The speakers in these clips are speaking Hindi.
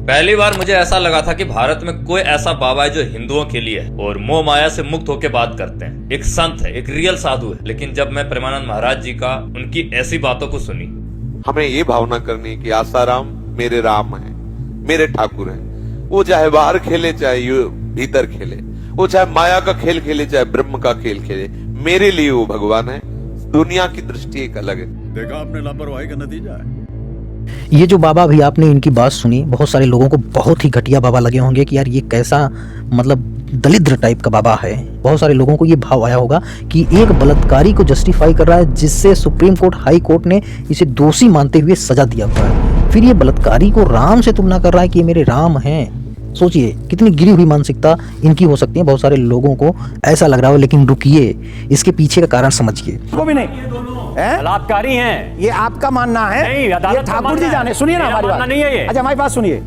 पहली बार मुझे ऐसा लगा था कि भारत में कोई ऐसा बाबा है जो हिंदुओं के लिए है और मोह माया से मुक्त होकर बात करते हैं। एक संत है, एक रियल साधु है। लेकिन जब मैं प्रेमानंद महाराज जी का उनकी ऐसी बातों को सुनी, हमें ये भावना करनी कि आसाराम मेरे राम है, मेरे ठाकुर है। वो चाहे बाहर खेले चाहे भीतर खेले, वो चाहे माया का खेल खेले चाहे ब्रह्म का खेल खेले, मेरे लिए वो भगवान है। दुनिया की दृष्टि एक अलग है। देखा आपने लापरवाही का नतीजा है। ये जो बाबा भी आपने इनकी बात सुनी, बहुत सारे लोगों को बहुत ही घटिया बाबा लगे होंगे कि यार ये कैसा मतलब दलिद्र टाइप का बाबा है। बहुत सारे लोगों को ये भाव आया होगा कि एक बलात्कारी को जस्टिफाई कर रहा है जिससे सुप्रीम कोर्ट हाई कोर्ट ने इसे दोषी मानते हुए सजा दिया हुआ है, फिर ये बलात्कारी को राम से तुलना कर रहा है कि ये मेरे राम हैं। सोचिए कितनी गिरी हुई मानसिकता इनकी हो सकती है। बहुत सारे लोगों को ऐसा लग रहा हो, लेकिन रुकिए, इसके पीछे का कारण समझिए। वो भी नहीं बलात्कारी हैं, ये आपका मानना है? नहीं, ये ठाकुर जी जाने। सुनिए ना हमारी बात। नहीं है ये। अच्छा हमारी बात सुनिए।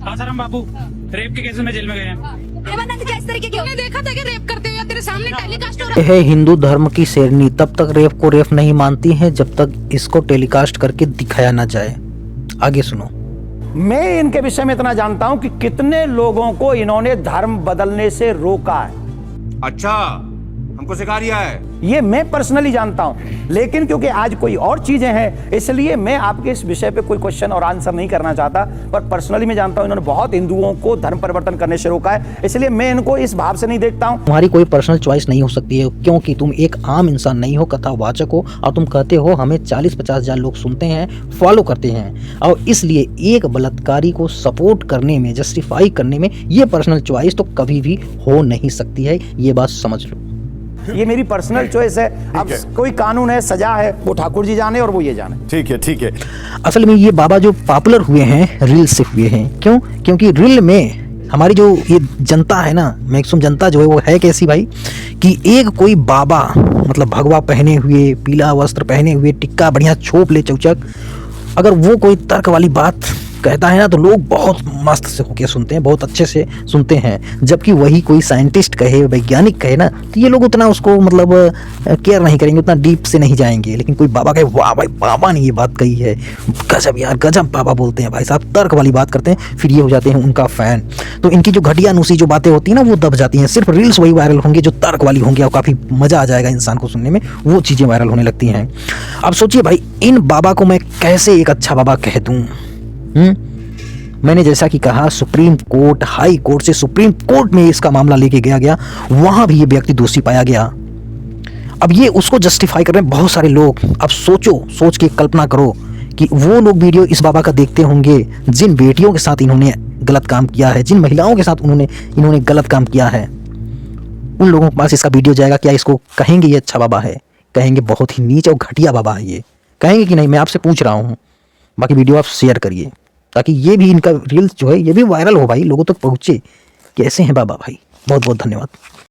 आसाराम बाबू रेप के केस में जेल में गए हैं। इस तरीके की देखा था कि रेप करते हुए तेरे सामने टेलीकास्ट हो रहा है। हिंदू धर्म की शेरनी तब तक रेप को रेप नहीं मानती है जब तक इसको टेलीकास्ट करके दिखाया ना जाए। आगे सुनो। मैं इनके विषय में इतना जानता हूं कि कितने लोगों को इन्होंने धर्म बदलने से रोका है। अच्छा, हमको सिखा रिया है। ये मैं पर्सनली जानता हूं, लेकिन क्योंकि आज कोई और चीजें हैं इसलिए मैं आपके इस विषय पे कोई क्वेश्चन और आंसर नहीं करना चाहता। पर पर्सनली मैं जानता हूं इन्होंने बहुत हिंदुओं को धर्म परिवर्तन करने से रोका है, इसलिए मैं इनको इस भाव से नहीं देखता हूं। तुम्हारी कोई पर्सनल चॉइस नहीं हो सकती है, क्योंकि तुम एक आम इंसान नहीं हो, कथावाचक हो, और तुम कहते हो हमें 40-50 हजार लोग सुनते हैं, फॉलो करते हैं, और इसलिए एक बलात्कारी को सपोर्ट करने में, जस्टिफाई करने में ये पर्सनल चॉइस तो कभी भी हो नहीं सकती है। ये बात समझ लो। ये मेरी पर्सनल चॉइस है। अब कोई कानून है, सजा है, वो ठाकुर जी जाने और वो ये जाने। ठीक है, ठीक है। असल में ये बाबा जो पॉपुलर हुए हैं रील से हुए हैं। क्यों? क्योंकि रील में हमारी जो ये जनता है ना, मैक्सिमम जनता जो है वो है कैसी भाई, कि एक कोई बाबा मतलब भगवा पहने हुए, पीला वस्त्र पहने हुए, टिक्का बढ़िया छोप ले चौचक, अगर वो कोई तर्क वाली बात कहता है ना तो लोग बहुत मस्त से होके सुनते हैं, बहुत अच्छे से सुनते हैं। जबकि वही कोई साइंटिस्ट कहे, वैज्ञानिक कहे ना, तो ये लोग उतना उसको मतलब केयर नहीं करेंगे, उतना डीप से नहीं जाएंगे। लेकिन कोई बाबा कहे वाह भाई बाबा ने ये बात कही है, गजब यार गजब बाबा बोलते हैं भाई साहब, तर्क वाली बात करते हैं, फिर ये हो जाते हैं उनका फैन। तो इनकी जो घटिया नुसी जो बातें होती है ना वो दब जाती हैं। सिर्फ रील्स वही वायरल होंगे जो तर्क वाली होंगी और काफ़ी मज़ा आ जाएगा इंसान को सुनने में, वो चीज़ें वायरल होने लगती हैं। अब सोचिए भाई, इन बाबा को मैं कैसे एक अच्छा बाबा कह दूँ? मैंने जैसा कि कहा, सुप्रीम कोर्ट, हाई कोर्ट से सुप्रीम कोर्ट में इसका मामला लेके गया, वहां भी ये व्यक्ति दोषी पाया गया। अब ये उसको जस्टिफाई कर रहे हैं बहुत सारे लोग। अब सोच के कल्पना करो कि वो लोग वीडियो इस बाबा का देखते होंगे जिन बेटियों के साथ इन्होंने गलत काम किया है, जिन महिलाओं के साथ इन्होंने गलत काम किया है। उन लोगों के पास इसका वीडियो जाएगा, क्या इसको कहेंगे ये अच्छा बाबा है? कहेंगे बहुत ही नीच और घटिया बाबा है ये। कहेंगे कि नहीं? मैं आपसे पूछ रहा हूँ। बाकी वीडियो आप शेयर करिए ताकि ये भी इनका रील्स जो है ये भी वायरल हो भाई, लोगों तक पहुँचे। कैसे हैं बाबा भाई? बहुत बहुत धन्यवाद।